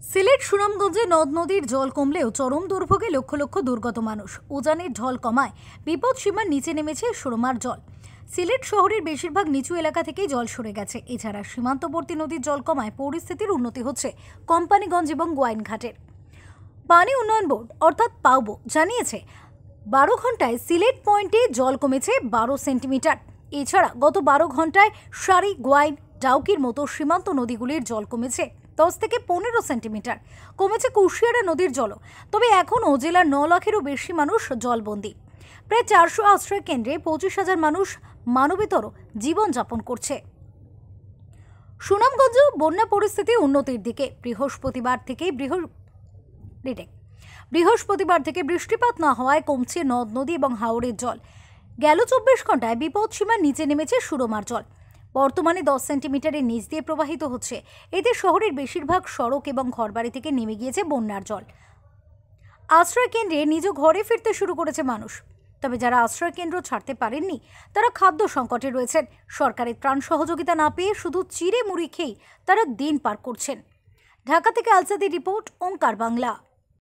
সিলেট সুনামগঞ্জে নদ নদীর জল কমলেও চরম দুর্ভোগে লক্ষ লক্ষ দুর্গত মানুষ। উজানের ঢল কমায় বিপদ সীমার নিচে নেমেছে সুরমার জল। সিলেট শহরের বেশিরভাগ নিচু এলাকা থেকেই জল সরে গেছে। এছাড়া সীমান্তবর্তী নদীর জল কমায় পরিস্থিতির উন্নতি হচ্ছে কোম্পানিগঞ্জ এবং গোয়াইনঘাটের। পানি উন্নয়ন বোর্ড অর্থাৎ পাউবো জানিয়েছে 12 ঘন্টায় সিলেট পয়েন্টে জল কমেছে 12 সেন্টিমিটার। এছাড়া গত 12 ঘন্টায় সারি, গোয়াইন, ডাউকির মতো সীমান্ত নদীগুলির জল কমেছে 10 থেকে 15 সেন্টিমিটার। কমেছে কুশিয়ারা নদীর জলও। তবে এখনও জেলার 9 লাখেরও বেশি মানুষ জলবন্দী। প্রায় 400 আশ্রয় কেন্দ্রে 25,000 মানুষ মানবেতর জীবনযাপন করছে। সুনামগঞ্জে বন্যা পরিস্থিতি উন্নতির দিকে। বৃহস্পতিবার থেকে বৃষ্টিপাত না হওয়ায় কমছে নদ নদী এবং হাওরের জল। গেল 24 ঘন্টায় বিপদ সীমার নিচে নেমেছে সুরমার জল। বর্তমানে 10 সেন্টিমিটারের নিচ দিয়ে প্রবাহিত হচ্ছে। এতে শহরের বেশিরভাগ সড়ক এবং ঘরবাড়ি থেকে নেমে গিয়েছে বন্যার জল। আশ্রয় কেন্দ্রে নিজ ঘরে ফিরতে শুরু করেছে মানুষ। তবে যারা আশ্রয় কেন্দ্র ছাড়তে পারেননি তারা খাদ্য সংকটে রয়েছেন। সরকারের ত্রাণ সহযোগিতা না পেয়ে শুধু চিড়ে মুড়ি খেয়েই তারা দিন পার করছেন। ঢাকা থেকে আলসাদি রিপোর্ট, ওঙ্কার বাংলা।